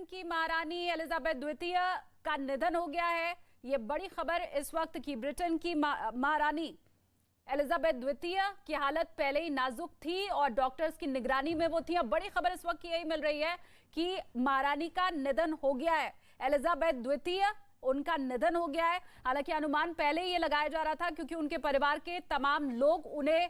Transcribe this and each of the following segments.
Britain की महारानी Elizabeth द्वितीय का निधन हो गया है। ये बड़ी खबर इस वक्त की। ब्रिटेन की महारानी एलिजाबेथ द्वितीय की हालत पहले ही नाजुक थी और डॉक्टर्स की निगरानी में वो थी। अब बड़ी खबर इस वक्त की यही मिल रही है कि महारानी का निधन हो गया है। एलिजाबेथ द्वितीय, उनका निधन हो गया है। हालांकि अनुमान पहले ही ये लगाया जा रहा था क्योंकि उनके परिवार के तमाम लोग, उन्हें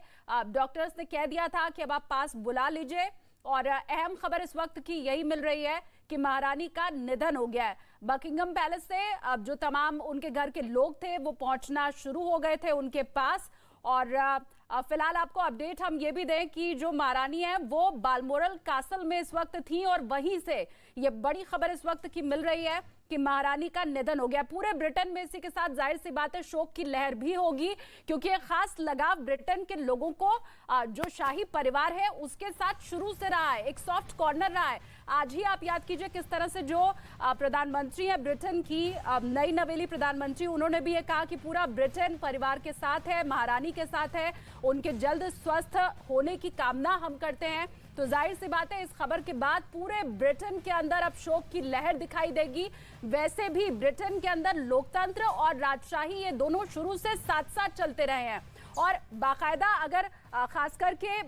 डॉक्टर्स ने कह दिया था कि अब आप पास बुला लीजिए। और अहम खबर इस वक्त की यही मिल रही है कि महारानी का निधन हो गया है। बकिंघम पैलेस से अब जो तमाम उनके घर के लोग थे वो पहुंचना शुरू हो गए थे उनके पास। और फिलहाल आपको अपडेट हम ये भी दें कि जो महारानी है वो बालमोरल कासल में इस वक्त थी और वहीं से ये बड़ी खबर इस वक्त की मिल रही है कि महारानी का निधन हो गया। पूरे ब्रिटेन में इसी के साथ जाहिर सी बात है शोक की लहर भी होगी क्योंकि एक खास लगाव ब्रिटेन के लोगों को जो शाही परिवार है उसके साथ शुरू से रहा है, एक सॉफ्ट कॉर्नर रहा है। आज ही आप याद कीजिए किस तरह से जो प्रधानमंत्री है ब्रिटेन की नई नवेली प्रधानमंत्री, उन्होंने भी ये कहा कि पूरा ब्रिटेन परिवार के साथ है, महारानी के साथ है, उनके जल्द स्वस्थ होने की कामना हम करते हैं। तो जाहिर सी बात है इस खबर के बाद पूरे ब्रिटेन के अंदर अब शोक की लहर दिखाई देगी। वैसे भी ब्रिटेन के अंदर लोकतंत्र और राजशाही ये दोनों शुरू से साथ साथ चलते रहे हैं और बाकायदा अगर खास करके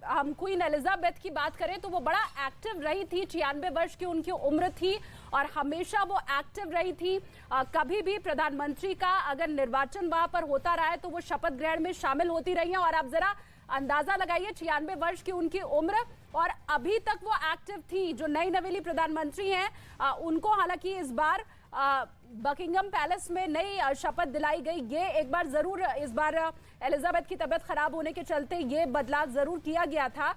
हम क्वीन एलिजाबेथ की बात करें तो वो बड़ा एक्टिव रही थी। 96 वर्ष की उनकी उम्र थी और हमेशा वो एक्टिव रही थी। कभी भी प्रधानमंत्री का अगर निर्वाचन वहां पर होता रहा है तो वो शपथ ग्रहण में शामिल होती रही हैं। और आप जरा अंदाजा लगाइए 96 वर्ष की उनकी उम्र और अभी तक वो एक्टिव थी। जो नई नवेली प्रधानमंत्री हैं उनको हालांकि इस बार बकिंघम पैलेस में नई शपथ दिलाई गई। ये एक बार जरूर इस बार एलिजाबेथ की तबीयत खराब होने के चलते ये बदलाव जरूर किया गया था।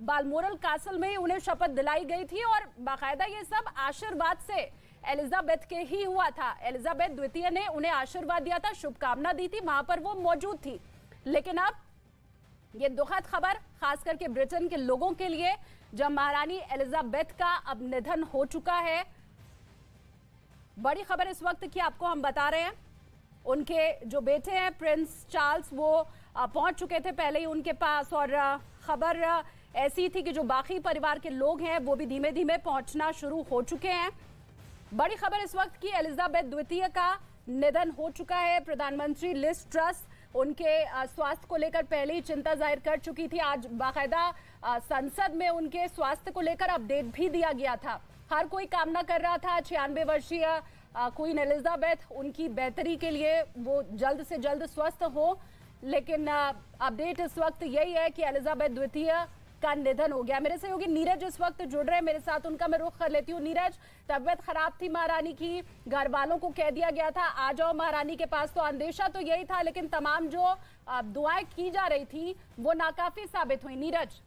बालमोरल कासल में उन्हें शपथ दिलाई गई थी और बाकायदा ये सब आशीर्वाद से एलिजाबेथ के ही हुआ था। एलिजाबेथ द्वितीय ने उन्हें आशीर्वाद दिया था, शुभकामना दी थी, वहां पर वो मौजूद थी। लेकिन अब ये दुखद खबर खास करके ब्रिटेन के लोगों के लिए जब महारानी एलिजाबेथ का अब निधन हो चुका है। बड़ी खबर इस वक्त की आपको हम बता रहे हैं। उनके जो बेटे हैं प्रिंस चार्ल्स वो पहुंच चुके थे पहले ही उनके पास और खबर ऐसी थी कि जो बाकी परिवार के लोग हैं वो भी धीमे धीमे पहुंचना शुरू हो चुके हैं। बड़ी खबर इस वक्त की एलिजाबेथ द्वितीय का निधन हो चुका है। प्रधानमंत्री लिज ट्रस उनके स्वास्थ्य को लेकर पहले ही चिंता जाहिर कर चुकी थी। आज बाकायदा संसद में उनके स्वास्थ्य को लेकर अपडेट भी दिया गया था। हर कोई कामना कर रहा था 96 वर्षीय क्वीन एलिजाबेथ उनकी बेहतरी के लिए वो जल्द से जल्द स्वस्थ हो। लेकिन अपडेट इस वक्त यही है कि एलिजाबेथ द्वितीय का निधन हो गया। मेरे सहयोगी नीरज इस वक्त जुड़ रहे हैं मेरे साथ, उनका मैं रुख कर लेती हूँ। नीरज, तबीयत खराब थी महारानी की, घर वालों को कह दिया गया था आ जाओ महारानी के पास, तो अंदेशा तो यही था लेकिन तमाम जो दुआएं की जा रही थी वो नाकाफी साबित हुई। नीरज,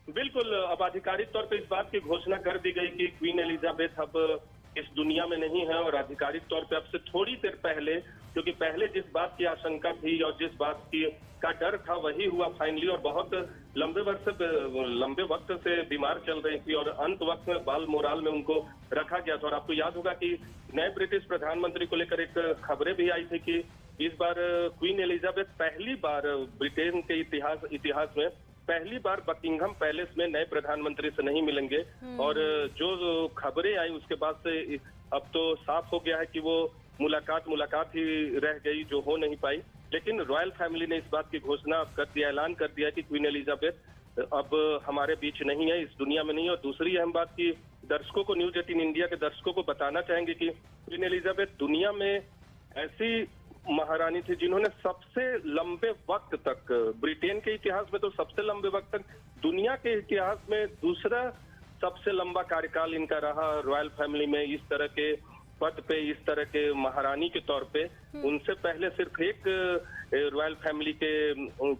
बिल्कुल, अब आधिकारिक तौर पे इस बात की घोषणा कर दी गई कि क्वीन एलिजाबेथ अब इस दुनिया में नहीं है और आधिकारिक तौर पे अब से थोड़ी देर पहले, क्योंकि पहले जिस बात की आशंका थी और जिस बात की का डर था वही हुआ फाइनली। और बहुत लंबे वक्त से बीमार चल रही थी और अंत वक्त में बालमोरल में उनको रखा गया था। और आपको याद होगा कि नए ब्रिटिश प्रधानमंत्री को लेकर एक खबरें भी आई थी कि इस बार क्वीन एलिजाबेथ पहली बार ब्रिटेन के इतिहास में पहली बार बकिंघम पैलेस में नए प्रधानमंत्री से नहीं मिलेंगे। और जो खबरें आई उसके बाद से अब तो साफ हो गया है कि वो मुलाकात ही रह गई जो हो नहीं पाई। लेकिन रॉयल फैमिली ने इस बात की घोषणा कर दिया, ऐलान कर दिया कि क्वीन एलिजाबेथ अब हमारे बीच नहीं है, इस दुनिया में नहीं है। और दूसरी अहम बात की दर्शकों को, न्यूज 18 इंडिया के दर्शकों को बताना चाहेंगे कि क्वीन एलिजाबेथ दुनिया में ऐसी महारानी थी जिन्होंने सबसे लंबे वक्त तक, ब्रिटेन के इतिहास में तो सबसे लंबे वक्त तक, दुनिया के इतिहास में दूसरा सबसे लंबा कार्यकाल इनका रहा रॉयल फैमिली में इस तरह के पद पे, इस तरह के महारानी के तौर पे। उनसे पहले सिर्फ एक रॉयल फैमिली के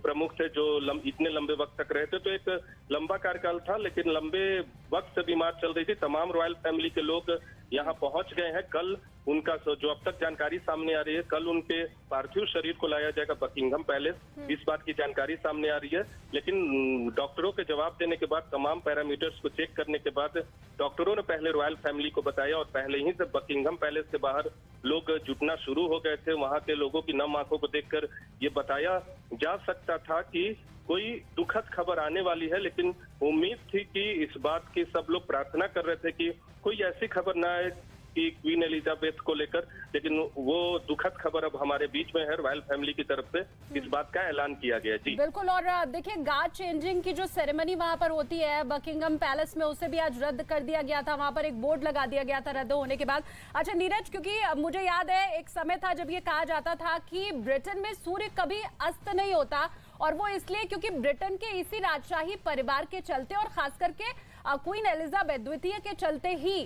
प्रमुख थे जो इतने लंबे वक्त तक रहे थे, तो एक लंबा कार्यकाल था। लेकिन लंबे वक्त से बीमार चल रही थी। तमाम रॉयल फैमिली के लोग यहाँ पहुंच गए हैं। कल उनका जो अब तक जानकारी सामने आ रही है, कल उनके पार्थिव शरीर को लाया जाएगा बकिंघम पैलेस, इस बात की जानकारी सामने आ रही है। लेकिन डॉक्टरों के जवाब देने के बाद, तमाम पैरामीटर्स को चेक करने के बाद डॉक्टरों ने पहले रॉयल फैमिली को बताया और पहले ही से बकिंघम पैलेस के बाहर लोग जुटना शुरू हो गए थे। वहां के लोगों की नम आंखों को देखकर ये बताया जा सकता था कि कोई दुखद खबर आने वाली है। लेकिन उम्मीद थी कि इस बात की सब लोग प्रार्थना कर रहे थे कि कोई ऐसी खबर ना आए कि क्वीन एलिजाबेथ को लेकर, लेकिन वो दुखद खबर अब हमारे बीच में है। रॉयल फैमिली की तरफ से इस बात का ऐलान किया गया। जी बिल्कुल। और देखिए, गार्ड चेंजिंग की जो सेरेमनी वहां पर होती है बकिंगम पैलेस में, उसे भी आज रद्द कर दिया गया था। वहां पर एक बोर्ड लगा दिया गया था रद्द होने के बाद। अच्छा नीरज, क्योंकि मुझे याद है एक समय था जब ये कहा जाता था कि ब्रिटेन में सूर्य कभी अस्त नहीं होता, और वो इसलिए क्योंकि ब्रिटेन के इसी राजशाही परिवार के चलते और खास करके क्वीन एलिजाबेथ द्वितीय के चलते ही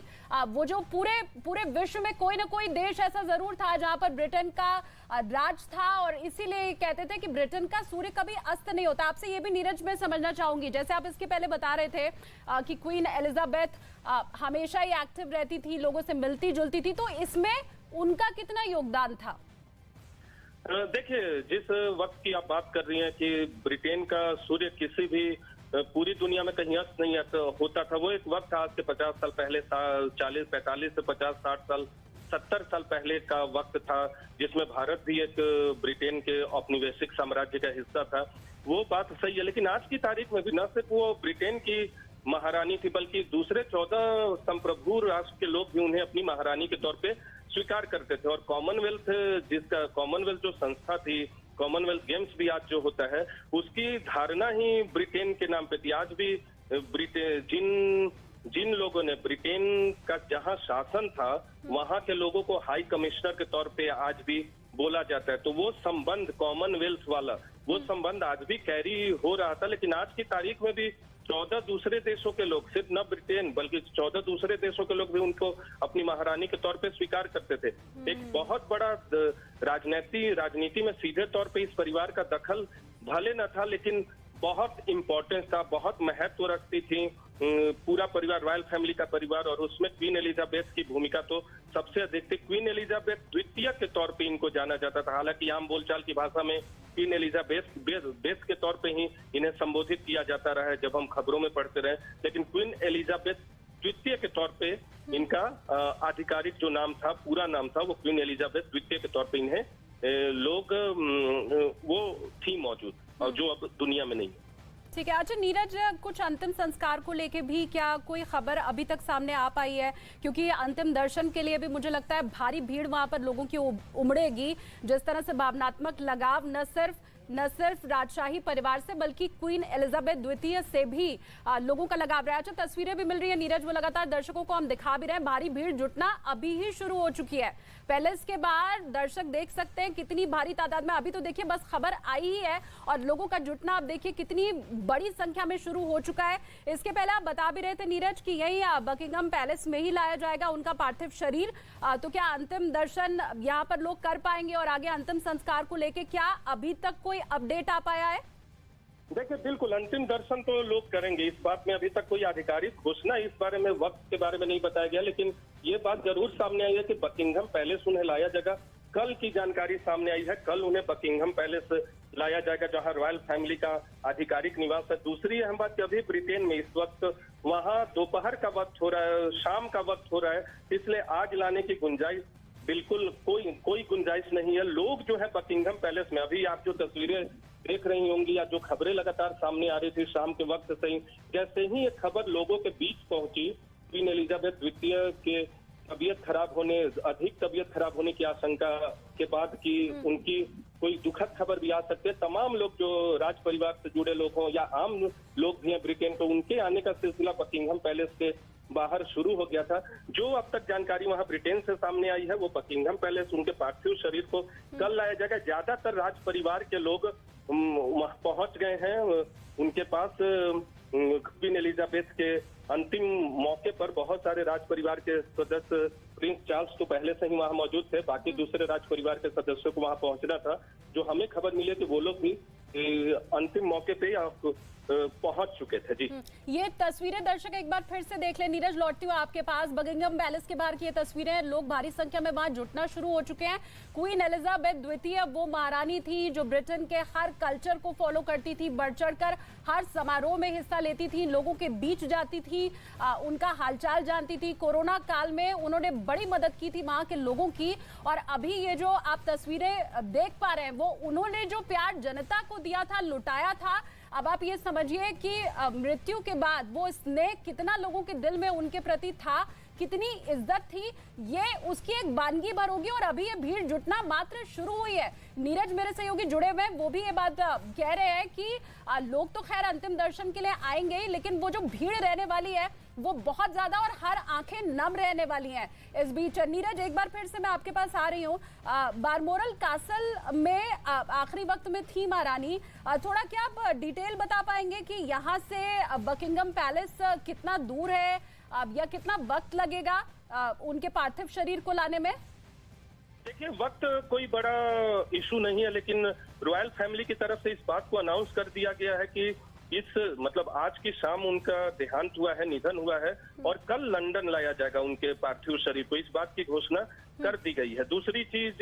वो जो पूरे विश्व में कोई ना कोई देश ऐसा जरूर था जहां पर ब्रिटेन का राज था, और इसीलिए कहते थे कि ब्रिटेन का सूर्य कभी अस्त नहीं होता। आपसे ये भी नीरज मैं समझना चाहूंगी, जैसे आप इसके पहले बता रहे थे कि क्वीन एलिजाबेथ हमेशा ही एक्टिव रहती थी, लोगों से मिलती जुलती थी, तो इसमें उनका कितना योगदान था? देखिए, जिस वक्त की आप बात कर रही हैं कि ब्रिटेन का सूर्य किसी भी पूरी दुनिया में कहीं अस्त नहीं होता था, वो एक वक्त था आज से 50 साल पहले, 40, 45 से 50, 60 साल, 70 साल पहले का वक्त था, जिसमें भारत भी एक ब्रिटेन के औपनिवेशिक साम्राज्य का हिस्सा था। वो बात सही है, लेकिन आज की तारीख में भी न सिर्फ वो ब्रिटेन की महारानी थी, बल्कि दूसरे 14 संप्रभु राष्ट्र के लोग भी उन्हें अपनी महारानी के तौर पे स्वीकार करते थे। और कॉमनवेल्थ जो संस्था थी, कॉमनवेल्थ गेम्स भी आज जो होता है, उसकी धारणा ही ब्रिटेन के नाम पे थी। आज भी जिन लोगों ने ब्रिटेन का जहां शासन था, वहां के लोगों को हाई कमिश्नर के तौर पे आज भी बोला जाता है। तो वो संबंध कॉमनवेल्थ वाला, वो संबंध आज भी कैरी हो रहा था। लेकिन आज की तारीख में भी 14 दूसरे देशों के लोग, सिर्फ न ब्रिटेन बल्कि 14 दूसरे देशों के लोग भी उनको अपनी महारानी के तौर पे स्वीकार करते थे। एक बहुत बड़ा राजनीति में सीधे तौर पे इस परिवार का दखल भले न था, लेकिन बहुत इंपॉर्टेंस था, बहुत महत्व रखती थी पूरा परिवार, रॉयल फैमिली का परिवार, और उसमें क्वीन एलिजाबेथ की भूमिका तो सबसे अधिक थी। क्वीन एलिजाबेथ द्वितीय के तौर पे इनको जाना जाता था। हालांकि आम बोलचाल की भाषा में क्वीन एलिजाबेथ के तौर पे ही इन्हें संबोधित किया जाता रहा है जब हम खबरों में पढ़ते रहे, लेकिन क्वीन एलिजाबेथ द्वितीय के तौर पे इनका आधिकारिक जो नाम था, पूरा नाम था, वो क्वीन एलिजाबेथ द्वितीय के तौर पे इन्हें लोग वो थी मौजूद, और जो अब दुनिया में नहीं। ठीक है। अच्छा नीरज, कुछ अंतिम संस्कार को लेके भी क्या कोई खबर अभी तक सामने आ पाई है? क्योंकि अंतिम दर्शन के लिए भी मुझे लगता है भारी भीड़ वहां पर लोगों की उमड़ेगी। जिस तरह से भावनात्मक लगाव न सिर्फ राजशाही परिवार से बल्कि क्वीन एलिजाबेथ द्वितीय से भी लोगों का लगाव रहा है। अच्छा, तस्वीरें भी मिल रही है नीरज, वो लगातार दर्शकों को हम दिखा भी रहे हैं। भारी भीड़ जुटना अभी ही शुरू हो चुकी है। पैलेस के बाहर दर्शक देख सकते हैं कितनी भारी तादाद में, अभी तो देखिए बस खबर आई ही है और लोगों का जुटना आप देखिए कितनी बड़ी संख्या में शुरू हो चुका है। इसके पहले आप बता भी रहे थे नीरज कि यही बकिंगम पैलेस में ही लाया जाएगा उनका पार्थिव शरीर, तो क्या अंतिम दर्शन यहाँ पर लोग कर पाएंगे और आगे अंतिम संस्कार को लेके क्या अभी तक कोई अपडेट आ पाया है? देखिए, बिल्कुल अंतिम दर्शन तो लोग करेंगे, इस बात में अभी तक कोई आधिकारिक घोषणा इस बारे में, वक्त के बारे में नहीं बताया गया, लेकिन ये बात जरूर सामने आई है कि बकिंगम पैलेस उन्हें लाया जाएगा। कल की जानकारी सामने आई है, कल उन्हें बकिंगम पैलेस लाया जाएगा जहां रॉयल फैमिली का आधिकारिक निवास है। दूसरी अहम बात कि अभी ब्रिटेन में इस वक्त वहां दोपहर का वक्त हो रहा है, शाम का वक्त हो रहा है, इसलिए आज लाने की गुंजाइश बिल्कुल कोई गुंजाइश नहीं है। लोग जो है बकिंगम पैलेस में, अभी आप जो तस्वीरें देख रही होंगी या जो खबरें लगातार सामने आ रही थी शाम के वक्त से ही, जैसे ही ये खबर लोगों के बीच पहुंची, क्वीन एलिजाबेथ द्वितीय के अधिक तबीयत खराब होने की आशंका के बाद कि उनकी कोई दुखद खबर भी आ सकती है, तमाम लोग जो राज परिवार से जुड़े लोग हों या आम लोग भी हैं ब्रिटेन, तो उनके आने का सिलसिला बकिंगम पैलेस के बाहर शुरू हो गया था। जो अब तक जानकारी वहां ब्रिटेन से सामने आई है, वो बकिंगम पैलेस उनके पार्थिव शरीर को कल लाया जाएगा। ज्यादातर राज परिवार के लोग वहां पहुंच गए हैं उनके पास। क्वीन एलिजाबेथ के अंतिम मौके पर बहुत सारे राज परिवार के सदस्य, प्रिंस चार्ल्स तो पहले से ही वहां मौजूद थे, बाकी दूसरे राज परिवार के सदस्यों को वहां पहुंचना था। जो हमें खबर मिली थी वो लोग भी अंतिम मौके पे पहुंच चुके थे। जी, ये तस्वीरें दर्शक एक बार फिर से देख ले। नीरज, लौटती हूँ आपके पास। बकिंगम पैलेस के बाहर की ये तस्वीरें, लोग भारी संख्या में वहां जुटना शुरू हो चुके हैं। क्वीन एलिजाबेथ द्वितीय वो महारानी थी जो ब्रिटेन के हर कल्चर को फॉलो करती थी, बढ़ चढ़कर हर समारोह में हिस्सा लेती थी, लोगों के बीच जाती थी, उनका हालचाल जानती थी। कोरोना काल में उन्होंने बड़ी मदद की थी वहां के लोगों की। और अभी ये जो आप तस्वीरें देख पा रहे हैं, वो उन्होंने जो प्यार जनता को दिया था, लुटाया था। अब आप ये समझिए कि मृत्यु के बाद वो स्नेह कितना लोगों के दिल में उनके प्रति था, कितनी इज्जत थी, ये उसकी एक वानगी भर होगी। और अभी ये भीड़ जुटना मात्र शुरू हुई है। नीरज मेरे सहयोगी जुड़े हुए हैं, वो भी ये बात कह रहे हैं कि लोग तो खैर अंतिम दर्शन के लिए आएंगे ही, लेकिन वो जो भीड़ रहने वाली है वो बहुत ज्यादा और हर आंखें नम रहने वाली हैं। इस बीच नीरज, एक बार फिर से मैं आपके पास आ रही हूँ। बालमोरल कासल में आखिरी वक्त में थी महारानी, थोड़ा क्या आप डिटेल बता पाएंगे कि यहाँ से बकिंगम पैलेस कितना दूर है या कितना वक्त लगेगा उनके पार्थिव शरीर को लाने में? देखिए, वक्त कोई बड़ा इशू नहीं है, लेकिन रॉयल फैमिली की तरफ से इस बात को अनाउंस कर दिया गया है कि मतलब आज की शाम उनका देहांत हुआ है, निधन हुआ है, और कल लंदन लाया जाएगा उनके पार्थिव शरीर को। इस बात की घोषणा कर दी गई है। दूसरी चीज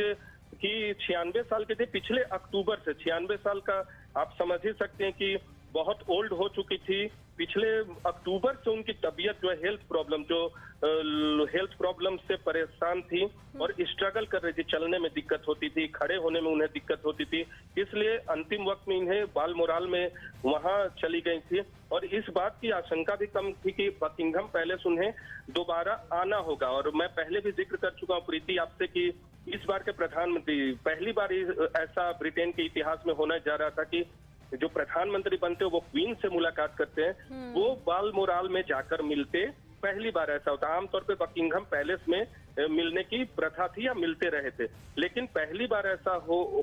कि 96 साल के थे, पिछले अक्टूबर से 96 साल का आप समझ ही सकते हैं कि बहुत ओल्ड हो चुकी थी। पिछले अक्टूबर से उनकी तबीयत जो है हेल्थ प्रॉब्लम से परेशान थी और स्ट्रगल कर रही थी। चलने में दिक्कत होती थी, खड़े होने में उन्हें दिक्कत होती थी, इसलिए अंतिम वक्त में इन्हें बालमोराल में वहां चली गई थी। और इस बात की आशंका भी कम थी कि बकिंघम पैलेस उन्हें दोबारा आना होगा। और मैं पहले भी जिक्र कर चुका हूँ प्रीति आपसे कि इस बार के प्रधानमंत्री पहली बार ऐसा ब्रिटेन के इतिहास में होने जा रहा था कि जो प्रधानमंत्री बनते हैं वो क्वीन से मुलाकात करते हैं, वो बालमोराल में जाकर मिलते। पहली बार ऐसा होता। आमतौर पे बकिंघम पैलेस में मिलने की प्रथा थी या मिलते रहे थे, लेकिन पहली बार ऐसा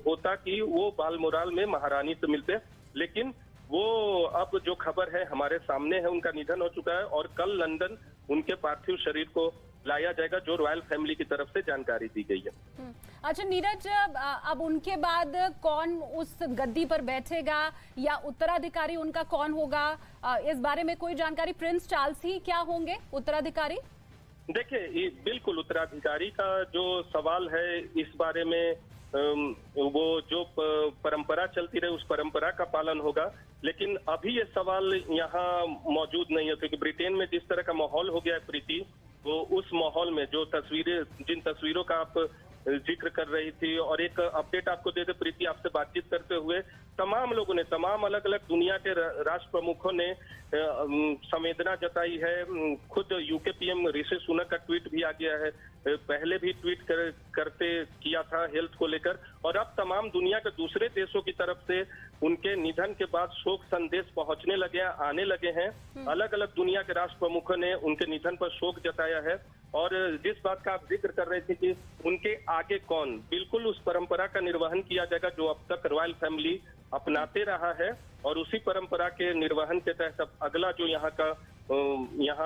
होता कि वो बालमोराल में महारानी से मिलते। लेकिन वो अब जो खबर है हमारे सामने है, उनका निधन हो चुका है और कल लंदन उनके पार्थिव शरीर को लाया जाएगा, जो रॉयल फैमिली की तरफ से जानकारी दी गई है। अच्छा नीरज, अब उनके बाद कौन उस गद्दी पर बैठेगा या उत्तराधिकारी उनका कौन होगा, इस बारे में कोई जानकारी? प्रिंस चार्ल्स ही क्या होंगे उत्तराधिकारी? देखिए, बिल्कुल उत्तराधिकारी का जो सवाल है इस बारे में वो जो परंपरा चलती रहे उस परंपरा का पालन होगा। लेकिन अभी ये सवाल यहाँ मौजूद नहीं है, क्योंकि ब्रिटेन में जिस तरह का माहौल हो गया है प्रीति, वो उस माहौल में जो जिन तस्वीरों का आप जिक्र कर रही थी, और एक अपडेट आपको दे दे प्रीति, आपसे बातचीत करते हुए तमाम लोगों ने, तमाम अलग अलग दुनिया के राष्ट्र प्रमुखों ने संवेदना जताई है। खुद यूके पीएम ऋषि सुनक का ट्वीट भी आ गया है, पहले भी ट्वीट करते किया था हेल्थ को लेकर, और अब तमाम दुनिया के दूसरे देशों की तरफ से उनके निधन के बाद शोक संदेश पहुंचने लगे, आने लगे हैं। अलग अलग दुनिया के राष्ट्र प्रमुखों ने उनके निधन पर शोक जताया है। और जिस बात का आप जिक्र कर रहे थे कि उनके आगे कौन, बिल्कुल उस परंपरा का निर्वहन किया जाएगा जो अब तक रॉयल फैमिली अपनाते रहा है, और उसी परंपरा के निर्वहन के तहत अब अगला जो यहाँ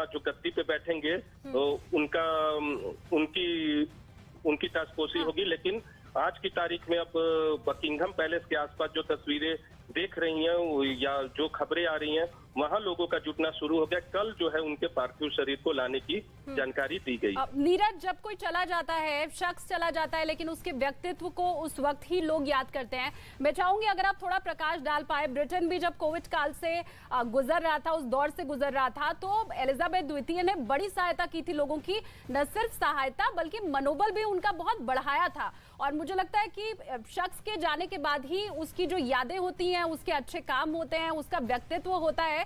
जो गद्दी पे बैठेंगे उनकी ताजपोशी होगी। लेकिन आज की तारीख में अब बकिंघम पैलेस के आसपास जो तस्वीरें देख रही हैं या जो खबरें आ रही हैं, वहां लोगों का जुटना शुरू हो गया। कल जो है उनके पार्थिव शरीर को लाने की जानकारी दी गई। नीरज, जब कोई चला जाता है, शख्स चला जाता है, लेकिन उसके व्यक्तित्व को उस वक्त ही लोग याद करते हैं। मैं चाहूंगी अगर आप थोड़ा प्रकाश डाल पाए, ब्रिटेन भी जब कोविड काल से गुजर रहा था, उस दौर से गुजर रहा था, तो एलिजाबेथ द्वितीय ने बड़ी सहायता की थी लोगों की। न सिर्फ सहायता बल्कि मनोबल भी उनका बहुत बढ़ाया था। और मुझे लगता है कि शख्स के जाने के बाद ही उसकी जो यादें होती हैं, उसके अच्छे काम होते हैं, उसका व्यक्तित्व होता है,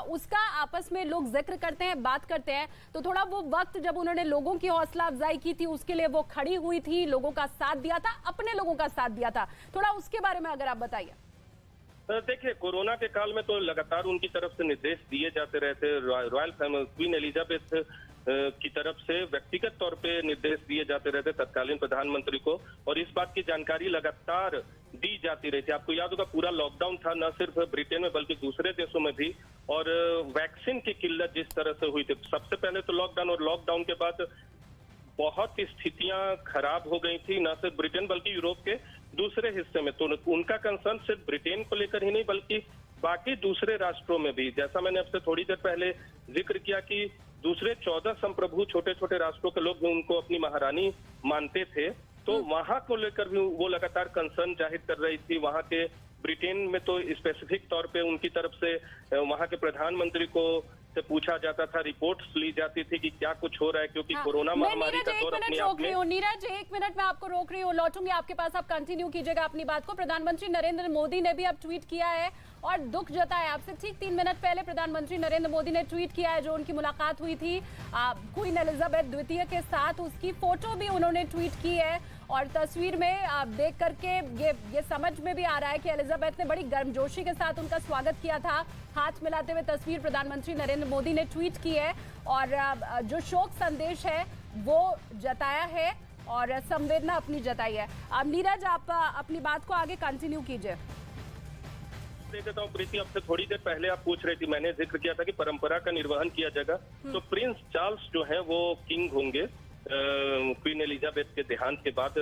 उसका आपस में लोग जिक्र करते हैं, बात करते हैं। तो थोड़ा वो वक्त जब उन्होंने लोगों की हौसला अफजाई की थी, उसके लिए वो खड़ी हुई थी, लोगों का साथ दिया था, अपने लोगों का साथ दिया था, थोड़ा उसके बारे में अगर आप बताइए। देखिए, कोरोना के काल में तो लगातार उनकी तरफ से निर्देश दिए जाते रहे थे। रॉयल फैमिली क्वीन एलिजाबेथ की तरफ से व्यक्तिगत तौर पे निर्देश दिए जाते रहते तत्कालीन प्रधानमंत्री को, और इस बात की जानकारी लगातार दी जाती रही थी। आपको याद होगा पूरा लॉकडाउन था, न सिर्फ ब्रिटेन में बल्कि दूसरे देशों में भी, और वैक्सीन की किल्लत जिस तरह से हुई थी, सबसे पहले तो लॉकडाउन, और लॉकडाउन के बाद बहुत स्थितियां खराब हो गई थी, न सिर्फ ब्रिटेन बल्कि यूरोप के दूसरे हिस्से में। तो उनका कंसर्न सिर्फ ब्रिटेन को लेकर ही नहीं बल्कि बाकी दूसरे राष्ट्रों में भी। जैसा मैंने आपसे थोड़ी देर पहले जिक्र किया कि दूसरे 14 संप्रभु छोटे छोटे राष्ट्रों के लोग भी उनको अपनी महारानी मानते थे, तो वहां को लेकर भी वो लगातार कंसर्न जाहिर कर रही थी। वहां के ब्रिटेन में तो स्पेसिफिक तौर पे उनकी तरफ से वहां के प्रधानमंत्री को से पूछा जाता था, रिपोर्ट्स ली जाती थी कि क्या कुछ हो रहा है, क्योंकि कोरोना महामारी का दौर अपने आप में। नीरज, एक मिनट में आपको रोक रही हूँ, लौटूंगी आपके पास, आप कंटिन्यू कीजिएगा अपनी बात को। प्रधानमंत्री नरेंद्र मोदी ने भी अब ट्वीट किया है और दुख जताया। आपसे ठीक 3 मिनट पहले प्रधानमंत्री नरेंद्र मोदी ने ट्वीट किया है, जो उनकी मुलाकात हुई थी क्वीन एलिजाबेथ द्वितीय के साथ, उसकी फोटो भी उन्होंने ट्वीट की है। और तस्वीर में आप देख करके ये समझ में भी आ रहा है कि एलिजाबेथ ने बड़ी गर्मजोशी के साथ उनका स्वागत किया था। हाथ मिलाते हुए तस्वीर प्रधानमंत्री नरेंद्र मोदी ने ट्वीट की है और जो शोक संदेश है वो जताया है और संवेदना अपनी जताई है। अब नीरज, आप अपनी बात को आगे कंटिन्यू कीजिए। दे देता हूँ प्रीति, अब से थोड़ी देर पहले आप पूछ रही थी, मैंने जिक्र किया था कि परंपरा का निर्वहन किया जाएगा। तो प्रिंस चार्ल्स जो है वो किंग होंगे क्वीन एलिजाबेथ के देहांत के बाद।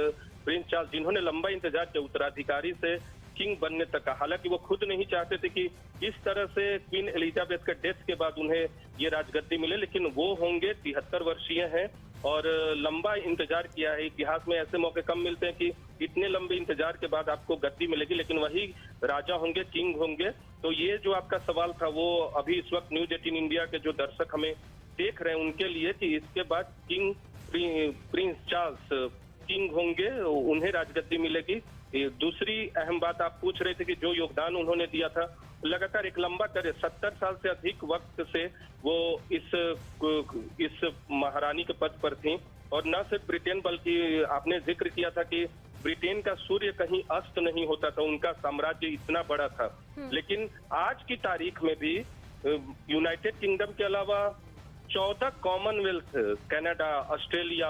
प्रिंस चार्ल्स जिन्होंने लंबा इंतजार किया उत्तराधिकारी से किंग बनने तक का, हालांकि वो खुद नहीं चाहते थे कि इस तरह से क्वीन एलिजाबेथ के डेथ के बाद उन्हें ये राजगद्दी मिले, लेकिन वो होंगे। 73 वर्षीय हैं और लंबा इंतजार किया है। इतिहास में ऐसे मौके कम मिलते हैं कि इतने लंबे इंतजार के बाद आपको गद्दी मिलेगी, लेकिन वही राजा होंगे, किंग होंगे। तो ये जो आपका सवाल था वो अभी इस वक्त न्यूज 18 इंडिया के जो दर्शक हमें देख रहे हैं उनके लिए, कि इसके बाद किंग प्रिंस चार्ल्स किंग होंगे, उन्हें राजगद्दी मिलेगी। दूसरी अहम बात आप पूछ रहे थे कि जो योगदान उन्होंने दिया था, लगातार एक लंबा 70 साल से अधिक वक्त से वो इस महारानी के पद पर थी। और न सिर्फ ब्रिटेन, बल्कि आपने जिक्र किया था कि ब्रिटेन का सूर्य कहीं अस्त नहीं होता था, उनका साम्राज्य इतना बड़ा था। लेकिन आज की तारीख में भी यूनाइटेड किंगडम के अलावा 14 कॉमनवेल्थ, कनाडा, ऑस्ट्रेलिया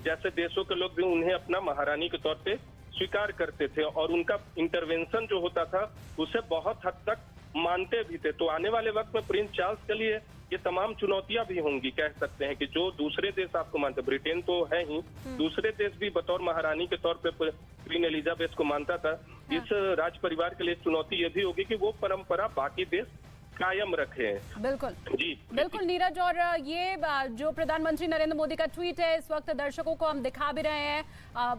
जैसे देशों के लोग भी उन्हें अपना महारानी के तौर पे स्वीकार करते थे और उनका इंटरवेंशन जो होता था उसे बहुत हद तक मानते भी थे। तो आने वाले वक्त में प्रिंस चार्ल्स के लिए ये तमाम चुनौतियां भी होंगी। कह सकते हैं कि जो दूसरे देश आपको मानते, ब्रिटेन तो है ही, दूसरे देश भी बतौर महारानी के तौर पे क्वीन एलिजाबेथ को मानता था। इस राज परिवार के लिए चुनौती ये भी होगी कि वो परंपरा बाकी देश कायम रखे। बिल्कुल जी बिल्कुल नीरज, और ये जो प्रधानमंत्री नरेंद्र मोदी का ट्वीट है इस वक्त दर्शकों को हम दिखा भी रहे हैं।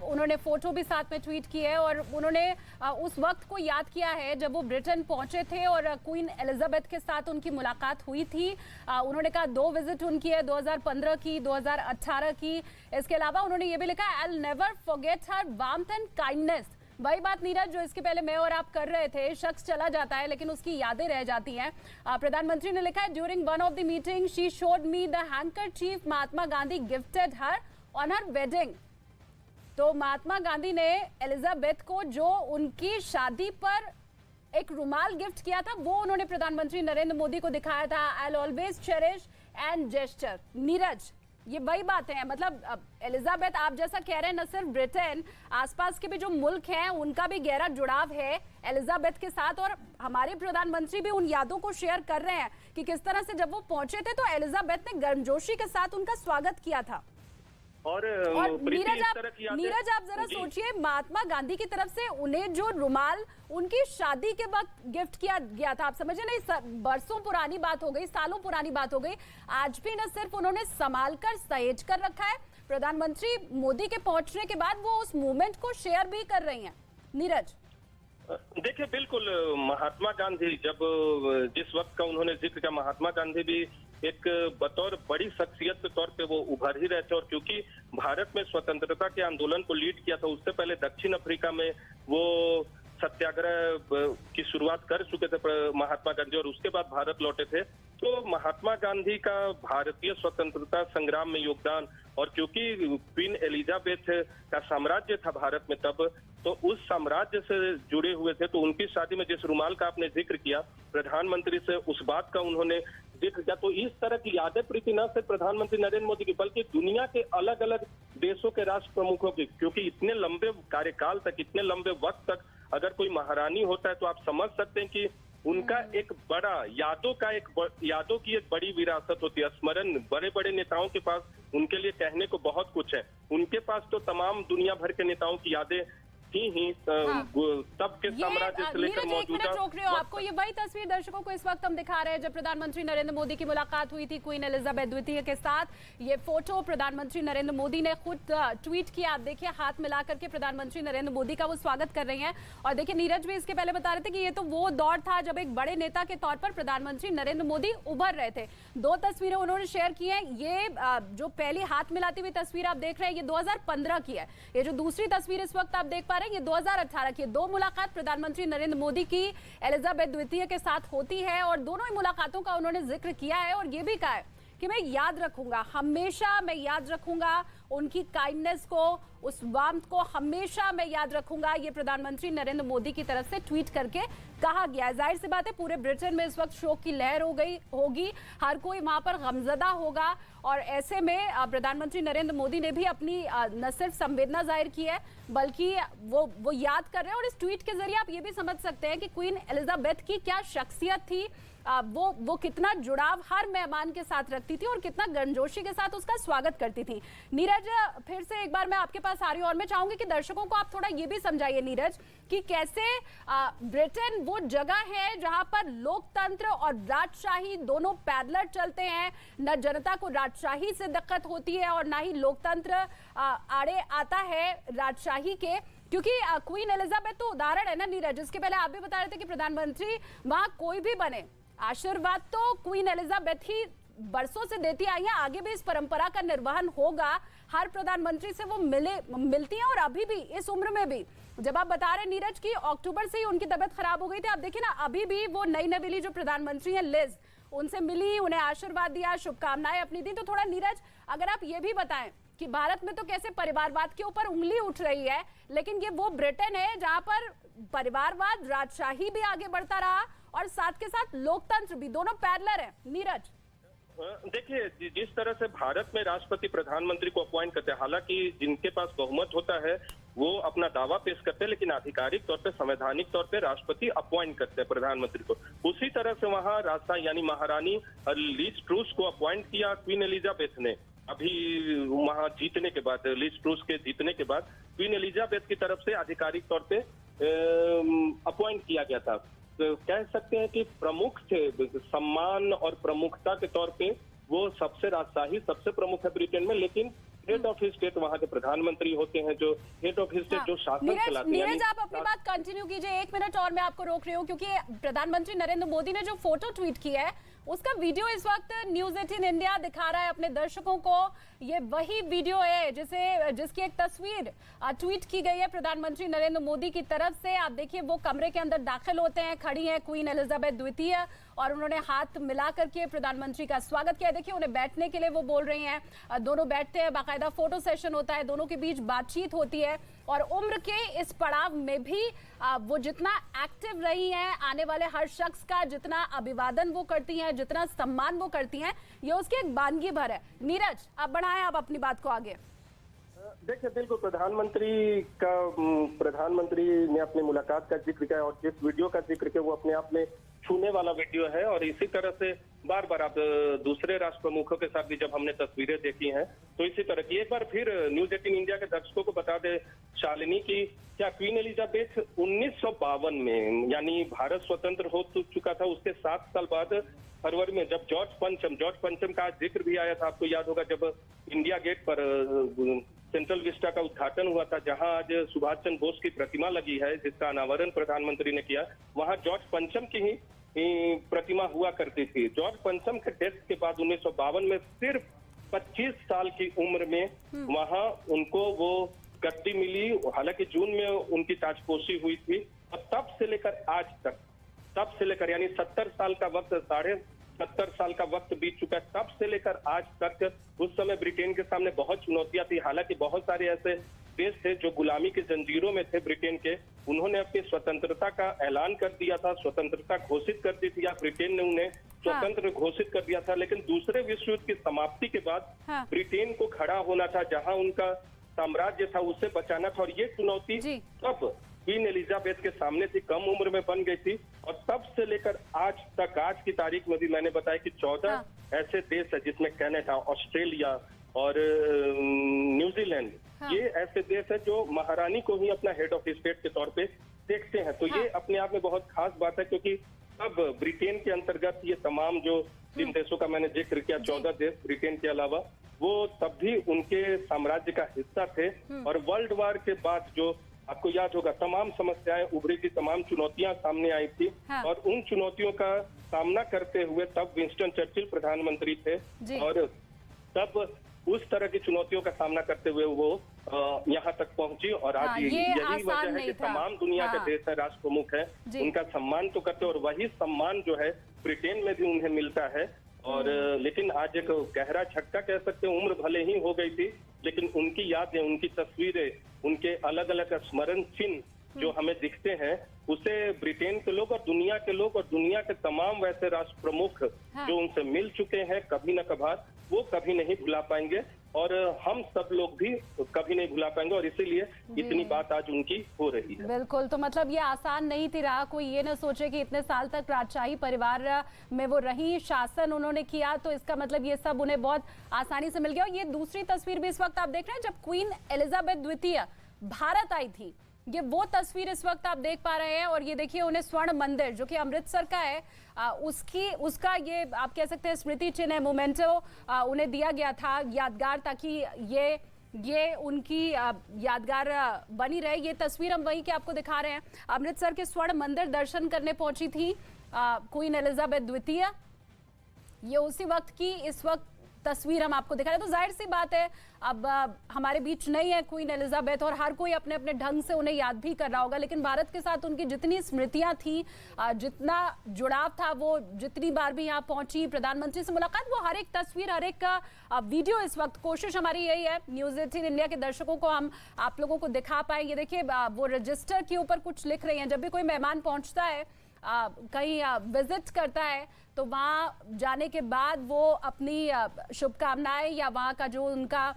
उन्होंने फोटो भी साथ में ट्वीट की है और उन्होंने उस वक्त को याद किया है जब वो ब्रिटेन पहुंचे थे और क्वीन एलिजाबेथ के साथ उनकी मुलाकात हुई थी। उन्होंने कहा 2 विजिट उनकी है, 2015 की, 2018 की। इसके अलावा उन्होंने ये भी लिखा, I will never forget her warmth and kindness. वही बात नीरज जो इसके पहले मैं और आप कर रहे थे, शख्स चला जाता है लेकिन उसकी यादें रह जाती हैं। प्रधानमंत्री ने लिखा है, during one of the meeting she showed me the handkerchief Mahatma Gandhi gifted her on her wedding. तो महात्मा गांधी ने एलिजाबेथ को जो उनकी शादी पर एक रुमाल गिफ्ट किया था वो उन्होंने प्रधानमंत्री नरेंद्र मोदी को दिखाया था। I will always cherish and gesture. Neeraj, ये वही बात है, मतलब एलिजाबेथ आप जैसा कह रहे हैं, न सिर्फ ब्रिटेन, आसपास के भी जो मुल्क हैं उनका भी गहरा जुड़ाव है एलिजाबेथ के साथ। और हमारे प्रधानमंत्री भी उन यादों को शेयर कर रहे हैं कि किस तरह से जब वो पहुंचे थे तो एलिजाबेथ ने गर्मजोशी के साथ उनका स्वागत किया था। और नीरज आप जरा सोचिए, महात्मा गांधी की तरफ से उन्हें जो रुमाल उनकी शादी के वक्त गिफ्ट किया गया था, आप समझे नहीं, बरसों पुरानी बात हो गई, सालों पुरानी बात हो गई, आज भी न सिर्फ उन्होंने संभाल कर सहेज कर रखा है, प्रधानमंत्री मोदी के पहुंचने के बाद वो उस मूवमेंट को शेयर भी कर रही हैं। नीरज देखिए, बिल्कुल महात्मा गांधी जब जिस वक्त का उन्होंने जिक्र किया, महात्मा गांधी भी एक बतौर बड़ी शख्सियत के तौर पे वो उभर ही रहे थे। और क्योंकि भारत में स्वतंत्रता के आंदोलन को लीड किया था, उससे पहले दक्षिण अफ्रीका में वो सत्याग्रह की शुरुआत कर चुके थे महात्मा गांधी और उसके बाद भारत लौटे थे। तो महात्मा गांधी का भारतीय स्वतंत्रता संग्राम में योगदान, और क्योंकि क्वीन एलिजाबेथ का साम्राज्य था भारत में तब, तो उस साम्राज्य से जुड़े हुए थे। तो उनकी शादी में जिस रुमाल का आपने जिक्र किया, प्रधानमंत्री से उस बात का उन्होंने जिक्र किया। तो इस तरह की यादें प्रीति न सिर्फ प्रधानमंत्री नरेंद्र मोदी की बल्कि दुनिया के अलग अलग देशों के राष्ट्र प्रमुखों की, क्योंकि इतने लंबे कार्यकाल तक, इतने लंबे वक्त तक अगर कोई महारानी होता है तो आप समझ सकते हैं कि उनका एक बड़ा यादों की एक बड़ी विरासत होती है, स्मरण। बड़े बड़े नेताओं के पास उनके लिए कहने को बहुत कुछ है, उनके पास तो तमाम दुनिया भर के नेताओं की यादें थी ही तब के साम्राज्य से लेकर मौजूदा। रोक रहे हो आपको, ये वही तस्वीर दर्शकों को इस वक्त हम दिखा रहे हैं जब प्रधानमंत्री नरेंद्र मोदी की मुलाकात हुई थी क्वीन एलिजाबेथ द्वितीय के साथ। ये फोटो प्रधानमंत्री नरेंद्र मोदी ने खुद ट्वीट किया। आप देखिए हाथ मिला करके प्रधानमंत्री नरेंद्र मोदी का वो स्वागत कर रही हैं। और देखिए नीरज भी इसके पहले बता रहे थे कि ये तो वो दौर था जब एक बड़े नेता के तौर पर प्रधानमंत्री नरेंद्र मोदी उभर रहे थे। 2 तस्वीरें उन्होंने शेयर की हैं। ये जो पहली हाथ मिलाती हुई तस्वीर आप देख रहे हैं ये 2015 की है। ये जो दूसरी तस्वीर इस वक्त आप देख पा रहे हैं ये 2018 की। 2 मुलाकात प्रधानमंत्री नरेंद्र मोदी की एलिजाबेथ द्वितीय के साथ होती है और दोनों ही मुलाकातों का उन्होंने जिक्र किया है और ये भी कहा है कि मैं याद रखूंगा, हमेशा मैं याद रखूंगा उनकी काइंडनेस को, उस वार्मथ को हमेशा मैं याद रखूंगा। ये प्रधानमंत्री नरेंद्र मोदी की तरफ से ट्वीट करके कहा गया है। जाहिर सी बात है पूरे ब्रिटेन में इस वक्त शोक की लहर होगी, हर कोई वहां पर गमजदा होगा और ऐसे में प्रधानमंत्री नरेंद्र मोदी ने भी अपनी न सिर्फ संवेदना जाहिर की है बल्कि वो याद कर रहे हैं। और इस ट्वीट के जरिए आप ये भी समझ सकते हैं कि क्वीन एलिजाबेथ की क्या शख्सियत थी, वो कितना जुड़ाव हर मेहमान के साथ रखती थी और कितना गर्मजोशी के साथ उसका स्वागत करती थी। नीरज फिर से एक बार मैं आपके पास आ रही हूँ और मैं चाहूंगी कि दर्शकों को आप थोड़ा ये भी समझाइए नीरज कि कैसे ब्रिटेन वो जगह है जहां पर लोकतंत्र और राजशाही दोनों पैरेलल चलते हैं। न जनता को राजशाही से दिक्कत होती है और ना ही लोकतंत्र आड़े आता है राजशाही के, क्योंकि क्वीन एलिजाबेथ तो उदाहरण है ना नीरज। इसके पहले आप भी बता रहे थे कि प्रधानमंत्री वहां कोई भी बने आशीर्वाद तो क्वीन एलिजाबेथ ही बरसों से देती आई है, आगे भी इस परंपरा का निर्वहन होगा। हर प्रधानमंत्री से वो मिलती हैं और अभी भी इस उम्र में भी जब आप बता रहे नीरज की अक्टूबर से ही उनकी तबीयत खराब हो गई थी, आप देखिए ना अभी भी वो नई नवेली जो प्रधानमंत्री है लिज, उनसे मिली, उन्हें आशीर्वाद दिया, शुभकामनाएं अपनी दी। तो थोड़ा नीरज अगर आप ये भी बताएं कि भारत में तो कैसे परिवारवाद के ऊपर उंगली उठ रही है, लेकिन ये वो ब्रिटेन है जहां पर परिवारवाद, राजशाही भी आगे बढ़ता रहा और साथ के साथ लोकतंत्र भी, दोनों पैरेलल है। नीरज देखिए जिस तरह से भारत में राष्ट्रपति प्रधानमंत्री को अपॉइंट करते हैं, हालांकि जिनके पास बहुमत होता है वो अपना दावा पेश करते हैं, लेकिन आधिकारिक तौर पे, संवैधानिक तौर पे राष्ट्रपति अपॉइंट करते हैं प्रधानमंत्री को। उसी तरह से वहाँ राजशाही यानी महारानी लिज ट्रूस को अपॉइंट किया क्वीन एलिजाबेथ ने। अभी वहाँ जीतने के बाद, लिज ट्रूस के जीतने के बाद क्वीन एलिजाबेथ की तरफ से आधिकारिक तौर पे अपॉइंट किया गया था। तो कह सकते हैं कि प्रमुख थे, सम्मान और प्रमुखता के तौर पे वो सबसे राजशाही, सबसे प्रमुख है ब्रिटेन में। लेकिन हेड ऑफ स्टेट वहाँ के प्रधानमंत्री होते हैं, जो हेड ऑफ स्टेट जो शासन चलाते हैं। नीरज आप अपनी बात कंटिन्यू कीजिए 1 मिनट और मैं आपको रोक रही हूँ, क्योंकि प्रधानमंत्री नरेंद्र मोदी ने जो फोटो ट्वीट किया है उसका वीडियो इस वक्त न्यूज 18 इंडिया दिखा रहा है अपने दर्शकों को। ये वही वीडियो है जिसकी एक तस्वीर ट्वीट की गई है प्रधानमंत्री नरेंद्र मोदी की तरफ से। आप देखिए वो कमरे के अंदर दाखिल होते हैं, खड़ी हैं क्वीन एलिजाबेथ द्वितीय और उन्होंने हाथ मिला करके प्रधानमंत्री का स्वागत किया। देखिए उन्हें बैठने के लिए वो बोल रही हैं, दोनों बैठते हैं, बाकायदा फोटो सेशन होता है, दोनों के बीच बातचीत होती है। और उम्र के इस पड़ाव में भी वो जितना एक्टिव रही हैं, आने वाले हर शख्स का जितना अभिवादन वो करती हैं, जितना सम्मान वो करती हैं, ये उसकी एक बानगी भर है। नीरज आप बढ़ाएं आप अपनी बात को आगे। देखिए बिल्कुल प्रधानमंत्री ने अपनी मुलाकात का जिक्र किया और जिस वीडियो का जिक्र किया वो अपने आप में छूने वाला वीडियो है। और इसी तरह से बार बार आप दूसरे राष्ट्र प्रमुखों के साथ भी जब हमने तस्वीरें देखी हैं तो इसी तरह की, एक बार फिर न्यूज 18 इंडिया के दर्शकों को बता दे शालिनी की, क्या क्वीन एलिजाबेथ 1952 में, यानी भारत स्वतंत्र हो चुका था उसके 7 साल बाद फरवरी में, जब जॉर्ज पंचम का जिक्र भी आया था, आपको याद होगा, जब इंडिया गेट पर सेंट्रल विस्टा का उद्घाटन हुआ था, जहां आज सुभाष चंद्र बोस की प्रतिमा लगी है, जिसका अनावरण प्रधानमंत्री ने किया, वहां जॉर्ज पंचम की ही प्रतिमा हुआ करती थी। जॉर्ज पंचम के डेथ के बाद 1952 में सिर्फ 25 साल की उम्र में वहां उनको वो गद्दी मिली। हालांकि जून में उनकी ताजपोशी हुई थी और तब से लेकर आज तक, यानी 70 साल का वक्त, 70 साल का वक्त बीत चुका है, तब से लेकर आज तक। उस समय ब्रिटेन के सामने बहुत चुनौतियां थी, हालांकि बहुत सारे ऐसे देश थे जो गुलामी की जंजीरों में थे ब्रिटेन के, उन्होंने अपनी स्वतंत्रता का ऐलान कर दिया था, स्वतंत्रता घोषित कर दी थी, या ब्रिटेन ने उन्हें स्वतंत्र घोषित कर दिया था। लेकिन दूसरे विश्व युद्ध की समाप्ति के बाद ब्रिटेन को खड़ा होना था, जहां उनका साम्राज्य था उसे बचाना था, और ये चुनौती तब क्वीन एलिजाबेथ के सामने थी, कम उम्र में बन गई थी। और तब से लेकर आज तक, आज की तारीख में भी मैंने बताया कि 14 ऐसे देश है जिसमें कनाडा, ऑस्ट्रेलिया, और न्यूजीलैंड, ये ऐसे देश है जो महारानी को ही अपना हेड ऑफ स्टेट के तौर पे देखते हैं। तो ये अपने आप में बहुत खास बात है, क्योंकि अब ब्रिटेन के अंतर्गत ये तमाम जो जिन देशों का मैंने जिक्र किया, 14 देश ब्रिटेन के अलावा, वो तब भी उनके साम्राज्य का हिस्सा थे। और वर्ल्ड वॉर के बाद जो आपको याद होगा तमाम समस्याएं उभरी थी, तमाम चुनौतियां सामने आई थी। और उन चुनौतियों का सामना करते हुए तब विंस्टन चर्चिल प्रधानमंत्री थे, और तब उस तरह की चुनौतियों का सामना करते हुए वो यहाँ तक पहुंची। और आज यही वजह है कि तमाम दुनिया के देश है, राष्ट्र प्रमुख है, उनका सम्मान तो करते, और वही सम्मान जो है ब्रिटेन में भी उन्हें मिलता है। और लेकिन आज एक गहरा झटका कह सकते हैं, उम्र भले ही हो गई थी, लेकिन उनकी यादें, उनकी तस्वीरें, उनके अलग अलग स्मरण चिन्ह जो हमें दिखते हैं, उसे ब्रिटेन के लोग और दुनिया के लोग और दुनिया के तमाम वैसे राष्ट्र प्रमुख जो उनसे मिल चुके हैं कभी न कभार, वो कभी नहीं भुला पाएंगे, और हम सब लोग भी कभी नहीं भुला पाएंगे। और इसीलिए इतनी बात आज उनकी हो रही है। बिल्कुल, तो मतलब ये आसान नहीं थी रहा, कोई ये ना सोचे कि इतने साल तक राजशाही परिवार में वो रही, शासन उन्होंने किया, तो इसका मतलब ये सब उन्हें बहुत आसानी से मिल गया। और ये दूसरी तस्वीर भी इस वक्त आप देख रहे हैं, जब क्वीन एलिजाबेथ द्वितीय भारत आई थी, ये वो तस्वीर इस वक्त आप देख पा रहे हैं। और ये देखिए, उन्हें स्वर्ण मंदिर जो कि अमृतसर का है, उसका ये आप कह सकते हैं स्मृति चिन्ह है, मोमेंटो उन्हें दिया गया था, यादगार, ताकि ये उनकी यादगार बनी रहे। ये तस्वीर हम वहीं के आपको दिखा रहे हैं। अमृतसर के स्वर्ण मंदिर दर्शन करने पहुंची थी क्वीन एलिजाबेथ द्वितीय। ये उसी वक्त की इस वक्त तस्वीर हम आपको दिखा रहे हैं। तो जाहिर सी बात है, अब हमारे बीच नहीं है क्वीन एलिजाबेथ, और हर कोई अपने अपने ढंग से उन्हें याद भी कर रहा होगा, लेकिन भारत के साथ उनकी जितनी स्मृतियां थी, जितना जुड़ाव था, वो जितनी बार भी यहाँ पहुंची, प्रधानमंत्री से मुलाकात, वो हर एक तस्वीर, हर एक वीडियो, इस वक्त कोशिश हमारी यही है न्यूज़ 18 इंडिया के दर्शकों को हम आप लोगों को दिखा पाए। ये देखिए, वो रजिस्टर के ऊपर कुछ लिख रही हैं। जब भी कोई मेहमान पहुंचता है, कहीं विजिट करता है, तो वहाँ जाने के बाद वो अपनी शुभकामनाएं या वहाँ का जो उनका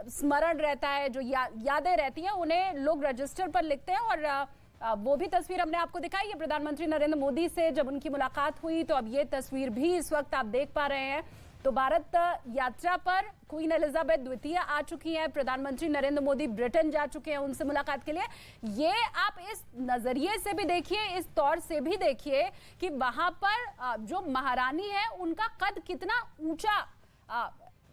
स्मरण रहता है, जो यादें रहती हैं, उन्हें लोग रजिस्टर पर लिखते हैं। और वो भी तस्वीर हमने आपको दिखाई है प्रधानमंत्री नरेंद्र मोदी से जब उनकी मुलाकात हुई। तो अब ये तस्वीर भी इस वक्त आप देख पा रहे हैं। तो भारत यात्रा पर क्वीन एलिजाबेथ द्वितीय आ चुकी हैं, प्रधानमंत्री नरेंद्र मोदी ब्रिटेन जा चुके हैं उनसे मुलाकात के लिए। ये आप इस नजरिए से भी देखिए, इस तौर से भी देखिए कि वहां पर जो महारानी है उनका कद कितना ऊंचा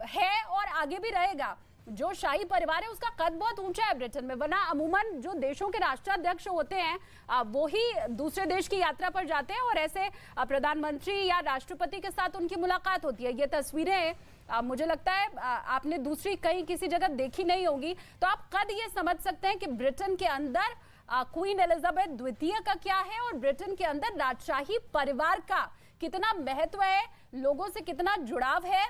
है और आगे भी रहेगा। जो शाही परिवार है उसका कद बहुत ऊंचा है ब्रिटेन में, वरना अमूमन जो देशों के राष्ट्राध्यक्ष होते हैं वो ही दूसरे देश की यात्रा पर जाते हैं, और ऐसे प्रधानमंत्री या राष्ट्रपति के साथ उनकी मुलाकात होती है। ये तस्वीरें मुझे लगता है आपने दूसरी कहीं किसी जगह देखी नहीं होगी। तो आप कद ये समझ सकते हैं कि ब्रिटेन के अंदर क्वीन एलिजाबेथ द्वितीय का क्या है, और ब्रिटेन के अंदर राजशाही परिवार का कितना महत्व है, लोगों से कितना जुड़ाव है।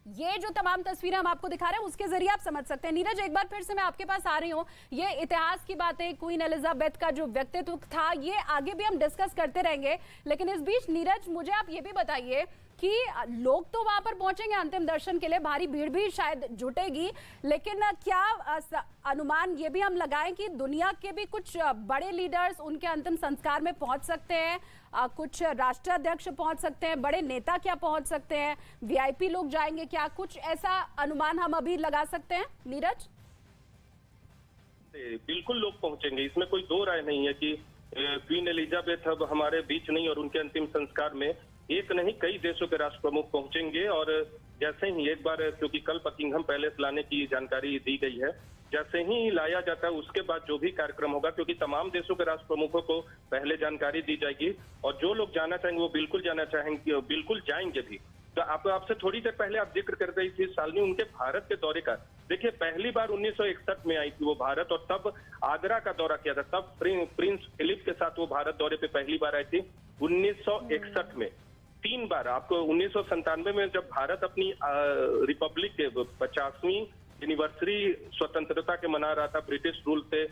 ये जो तमाम तस्वीरें हम आपको दिखा रहे हैं उसके जरिए आप समझ सकते हैं। नीरज, एक बार फिर से मैं आपके पास आ रही हूँ। ये इतिहास की बातें, क्वीन एलिजाबेथ का जो व्यक्तित्व था, ये आगे भी हम डिस्कस करते रहेंगे, लेकिन इस बीच नीरज मुझे आप ये भी बताइए कि लोग तो वहां पर पहुंचेंगे अंतिम दर्शन के लिए, भारी भीड़ भी शायद जुटेगी, लेकिन क्या अनुमान ये भी हम लगाएं कि दुनिया के भी कुछ बड़े लीडर्स उनके अंतिम संस्कार में पहुंच सकते हैं, कुछ राष्ट्राध्यक्ष पहुंच सकते हैं, बड़े नेता क्या पहुंच सकते हैं, वीआईपी लोग जाएंगे क्या, कुछ ऐसा अनुमान हम अभी लगा सकते हैं नीरज? बिल्कुल लोग पहुंचेंगे, इसमें कोई दो राय नहीं है कि क्वीन एलिजाबेथ अब हमारे बीच नहीं, और उनके अंतिम संस्कार में एक नहीं कई देशों के राष्ट्र प्रमुख पहुंचेंगे। और जैसे ही एक बार, क्योंकि कल बकिंघम पैलेस लाने की जानकारी दी गई है, जैसे ही लाया जाता है उसके बाद जो भी कार्यक्रम होगा, क्योंकि तमाम देशों के राष्ट्र प्रमुखों को पहले जानकारी दी जाएगी, और जो लोग जाना चाहेंगे वो बिल्कुल जाना चाहेंगे, बिल्कुल जाएंगे भी। तो आपसे थोड़ी देर पहले आप जिक्र कर रही थी शालिनी उनके भारत के दौरे का। देखिए, पहली बार 1961 में आई थी वो भारत, और तब आगरा का दौरा किया था। तब प्रिंस फिलिप के साथ वो भारत दौरे पे पहली बार आई थी 1961 में। 3 बार, आपको 1997 में जब भारत अपनी रिपब्लिक के 50वीं एनिवर्सरी स्वतंत्रता के मना रहा था ब्रिटिश रूल से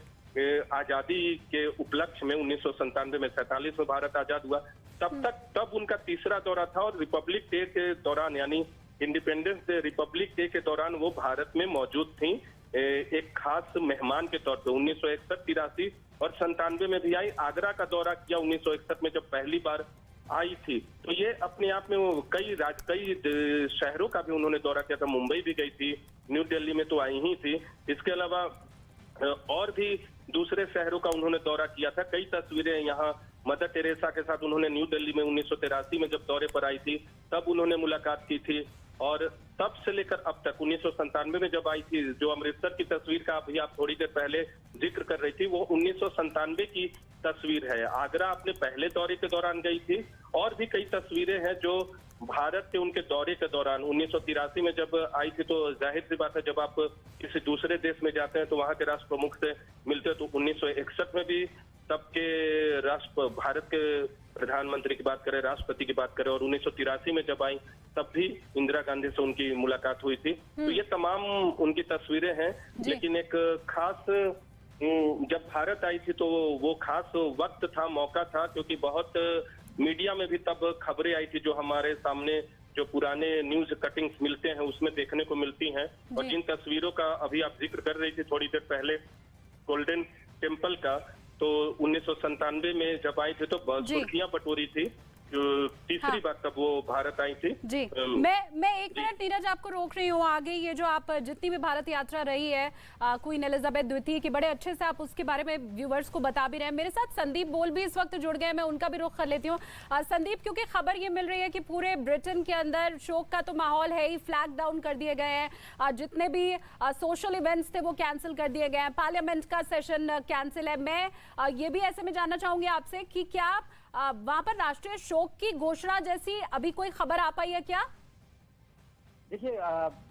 आजादी के उपलक्ष्य में, 1997 में 47 में भारत आजाद हुआ, तब उनका तीसरा दौरा था। और रिपब्लिक डे के दौरान, यानी इंडिपेंडेंस डे रिपब्लिक डे के दौरान वो भारत में मौजूद थी एक खास मेहमान के तौर पे। 1961, 83 और 97 में भी आई। आगरा का दौरा किया 1961 में, जब पहली बार आई थी। तो ये अपने आप में वो कई शहरों का भी उन्होंने दौरा किया था, मुंबई भी गई थी, न्यू दिल्ली में तो आई ही थी। इसके अलावा और भी दूसरे शहरों का उन्होंने दौरा किया था। कई तस्वीरें यहाँ मदर टेरेसा के साथ उन्होंने न्यू दिल्ली में 1983 में जब दौरे पर आई थी तब उन्होंने मुलाकात की थी, और तब से लेकर अब तक 1997 में जब आई थी, जो अमृतसर की तस्वीर का अभी आप थोड़ी देर पहले जिक्र कर रही थी, वो 1997 की तस्वीर है। आगरा अपने पहले दौरे के दौरान गई थी, और भी कई तस्वीरें हैं जो भारत के उनके दौरे के दौरान 1983 में जब आई थी। तो जाहिर सी बात है, जब आप किसी दूसरे देश में जाते हैं तो वहां के राष्ट्र प्रमुख से मिलते हैं। तो 1961 में भी तब के भारत के प्रधानमंत्री की बात करें, राष्ट्रपति की बात करें, और 1983 में जब आई तब भी इंदिरा गांधी से उनकी मुलाकात हुई थी। तो ये तमाम उनकी तस्वीरें हैं। लेकिन एक खास जब भारत आई थी तो वो खास वक्त था, मौका था, क्योंकि बहुत मीडिया में भी तब खबरें आई थी जो हमारे सामने जो पुराने न्यूज कटिंग्स मिलते हैं उसमें देखने को मिलती हैं। और जिन तस्वीरों का अभी आप जिक्र कर रही थी थोड़ी देर पहले गोल्डन टेम्पल का, तो 1997 में जब आई थी तो सुर्खियां बटोरी थी। जो तीसरी बार तब वो भारत आई थी। जी, मैं एक मिनट नीरज आपको रोक रही हूँ। आगे ये जो आप जितनी भी भारत यात्रा रही है क्वीन एलिजाबेथ द्वितीय की, बड़े अच्छे से आप उसके बारे में व्यूवर्स को बता भी रहे हैं। मेरे साथ संदीप बोल भी इस वक्त जुड़ गए, मैं उनका भी रुख कर लेती हूँ। संदीप, क्योंकि खबर ये मिल रही है कि पूरे ब्रिटेन के अंदर शोक का तो माहौल है ही, फ्लैग डाउन कर दिए गए हैं, जितने भी सोशल इवेंट्स थे वो कैंसिल कर दिए गए हैं, पार्लियामेंट का सेशन कैंसिल है। मैं ये भी ऐसे में जानना चाहूंगी आपसे कि क्या वहां पर राष्ट्रीय शोक की घोषणा जैसी अभी कोई खबर आ पाई है क्या? देखिए,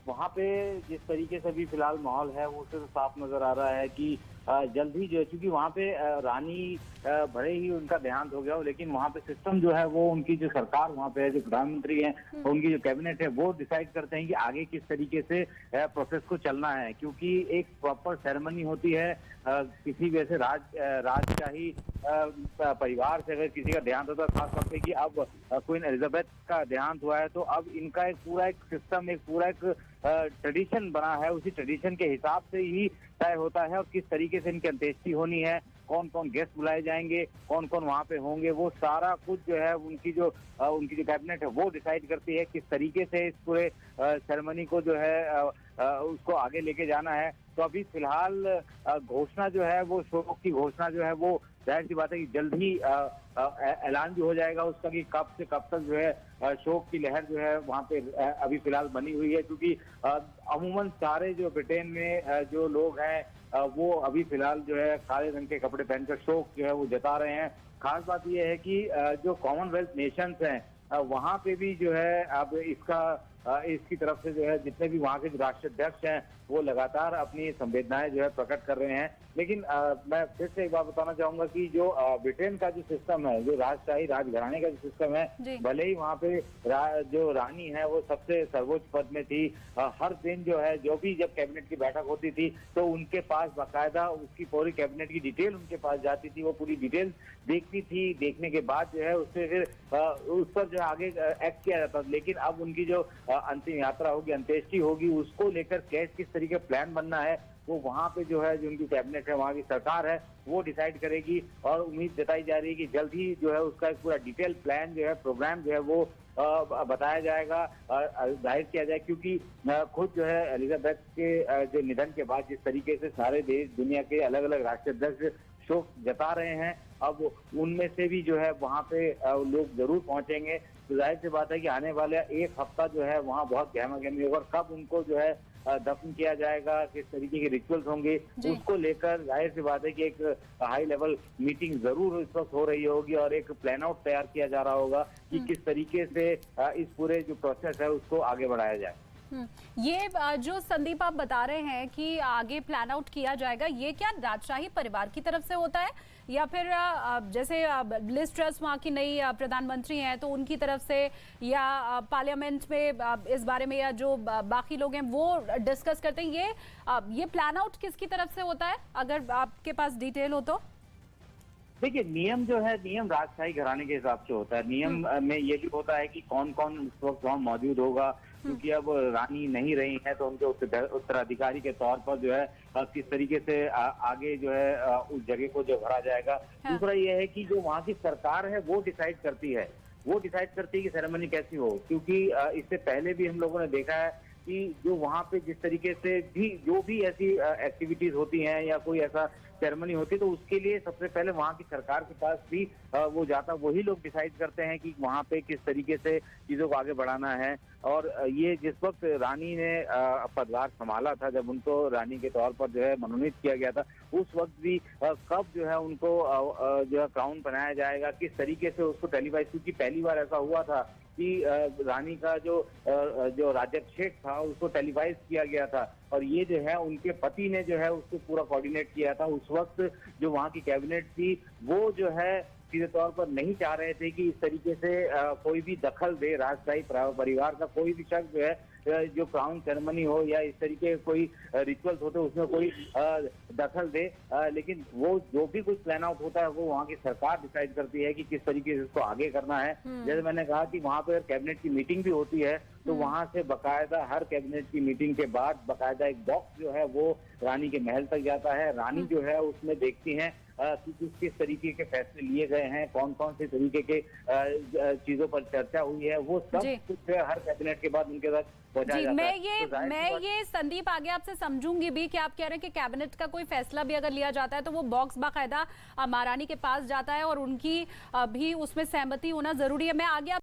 वहाँ पे जिस तरीके से भी फिलहाल माहौल है वो सिर्फ साफ नजर आ रहा है कि जल्द ही जो है, क्योंकि वहाँ पे रानी भले ही उनका देहांत हो गया हो, लेकिन वहाँ पे सिस्टम जो है वो उनकी जो सरकार वहाँ पे है, जो प्रधानमंत्री हैं, उनकी जो कैबिनेट है, वो डिसाइड करते हैं कि आगे किस तरीके से प्रोसेस को चलना है। क्योंकि एक प्रॉपर सेरेमनी होती है, किसी वैसे राजशाही परिवार से अगर किसी का देहांत होता है, खासतौर पे कि अब क्वीन एलिजाबेथ का देहांत हुआ है, तो अब इनका एक पूरा एक सिस्टम, एक पूरा एक ट्रेडिशन बना है। उसी ट्रेडिशन के हिसाब से ही तय होता है और किस तरीके से इनकी अंत्येष्टि होनी है, कौन कौन गेस्ट बुलाए जाएंगे, कौन कौन वहाँ पे होंगे, वो सारा कुछ जो है उनकी जो कैबिनेट है वो डिसाइड करती है किस तरीके से इस पूरे सेरेमनी को जो है उसको आगे लेके जाना है। तो अभी फिलहाल घोषणा जो है वो शोक की घोषणा जो है वो जाहिर सी बात है कि जल्द ही ऐलान भी हो जाएगा उसका कि कब से कब तक जो है शोक की लहर जो है वहाँ पे अभी फिलहाल बनी हुई है। क्योंकि अमूमन सारे जो ब्रिटेन में जो लोग हैं वो अभी फिलहाल जो है काले रंग के कपड़े पहनकर शोक जो है वो जता रहे हैं। खास बात यह है कि जो कॉमनवेल्थ नेशंस हैं वहाँ पे भी जो है अब इसकी तरफ से जो है जितने भी वहाँ के जो राष्ट्राध्यक्ष हैं वो लगातार अपनी संवेदनाएं जो है प्रकट कर रहे हैं। लेकिन मैं फिर से एक बात बताना चाहूंगा कि जो ब्रिटेन का जो सिस्टम है, जो राजशाही राजघराने का जो सिस्टम है, भले ही वहाँ पे जो रानी है वो सबसे सर्वोच्च पद में थी, हर दिन जो है जो भी जब कैबिनेट की बैठक होती थी तो उनके पास बाकायदा उसकी पूरी कैबिनेट की डिटेल उनके पास जाती थी, वो पूरी डिटेल देखती थी। देखने के बाद जो है उससे फिर उस पर जो आगे एक्ट किया जाता। लेकिन अब उनकी जो अंतिम यात्रा होगी, अंत्येष्टि होगी, उसको लेकर किस तरीके प्लान बनना है वो वहाँ पे जो है जो उनकी कैबिनेट है, वहाँ की सरकार है, वो डिसाइड करेगी। और उम्मीद जताई जा रही है कि जल्द ही जो है उसका एक पूरा डिटेल प्लान जो है, प्रोग्राम जो है वो बताया जाएगा, जाहिर किया जाए। क्योंकि खुद जो है एलिजाबेथ के जो निधन के बाद जिस तरीके से सारे देश दुनिया के अलग अलग राष्ट्राध्यक्ष शोक जता रहे हैं, अब उनमें से भी जो है वहाँ पे लोग जरूर पहुंचेंगे। तो जाहिर सी बात है कि आने वाले एक हफ्ता जो है वहाँ बहुत गहमा गहमी होगा। कब उनको जो है दफन किया जाएगा, किस तरीके के रिचुअल्स होंगे, उसको लेकर जाहिर सी बात है कि एक हाई लेवल मीटिंग जरूर इस वक्त हो रही होगी और एक प्लान आउट तैयार किया जा रहा होगा कि किस तरीके से इस पूरे जो प्रोसेस है उसको आगे बढ़ाया जाए। ये जो संदीप आप बता रहे हैं कि आगे प्लान आउट किया जाएगा, ये क्या राजशाही परिवार की तरफ से होता है या फिर जैसे लिज ट्रस वहाँ की नई प्रधानमंत्री हैं तो उनकी तरफ से, या पार्लियामेंट में इस बारे में या जो बाकी लोग हैं वो डिस्कस करते हैं? ये प्लान आउट किसकी तरफ से होता है, अगर आपके पास डिटेल हो तो? देखिए, नियम जो है, नियम राजशाही घराने के हिसाब से होता है। नियम में ये भी होता है कि कौन कौन इस वक्त वहाँ मौजूद होगा, क्योंकि अब रानी नहीं रही है तो उनके उत्तराधिकारी के तौर पर जो है किस तरीके से आगे जो है उस जगह को जो भरा जाएगा। दूसरा ये है कि जो वहाँ की सरकार है वो डिसाइड करती है वो डिसाइड करती है कि सेरेमनी कैसी हो। क्योंकि इससे पहले भी हम लोगों ने देखा है कि जो वहाँ पे जिस तरीके से भी जो भी ऐसी एक्टिविटीज होती हैं या कोई ऐसा सेरेमनी होती है, तो उसके लिए सबसे पहले वहाँ की सरकार के पास भी वो जाता, वही लोग डिसाइड करते हैं कि वहाँ पे किस तरीके से चीजों को आगे बढ़ाना है। और ये जिस वक्त रानी ने पदभार संभाला था, जब उनको रानी के तौर पर जो है मनोनीत किया गया था, उस वक्त भी कब जो है उनको जो है क्राउन बनाया जाएगा, किस तरीके से उसको टेलीवाइज, क्योंकि पहली बार ऐसा हुआ था कि रानी का जो राज्याभिषेक था उसको टेलीवाइज किया गया था, और ये जो है उनके पति ने जो है उसको पूरा कोऑर्डिनेट किया था। उस वक्त जो वहाँ की कैबिनेट थी वो जो है सीधे तौर पर नहीं चाह रहे थे कि इस तरीके से कोई भी दखल दे, राजशाही परिवार का कोई भी शख्स जो है जो क्राउन सेरेमनी हो या इस तरीके के कोई रिचुअल्स होते हैं उसमें कोई दखल दे। लेकिन वो जो भी कुछ प्लान आउट होता है वो वहाँ की सरकार डिसाइड करती है कि किस तरीके से इसको आगे करना है। जैसे मैंने कहा कि वहाँ पर कैबिनेट की मीटिंग भी होती है, तो वहाँ से बकायदा हर कैबिनेट की मीटिंग के बाद बकायदा एक बॉक्स जो है वो रानी के महल तक जाता है। रानी जो है उसमें देखती हैं कि किस तरीके के फैसले लिए गए हैं, कौन कौन से तरीके के चीजों पर चर्चा हुई है, वो सब कुछ हर कैबिनेट के बाद उनके साथ पहुंचाया जाता है। मैं ये संदीप आगे आपसे समझूंगी भी कि आप कह रहे हैं कि कैबिनेट का कोई फैसला भी अगर लिया जाता है तो वो बॉक्स बाकायदा महारानी के पास जाता है और उनकी भी उसमें सहमति होना जरूरी है। मैं आगे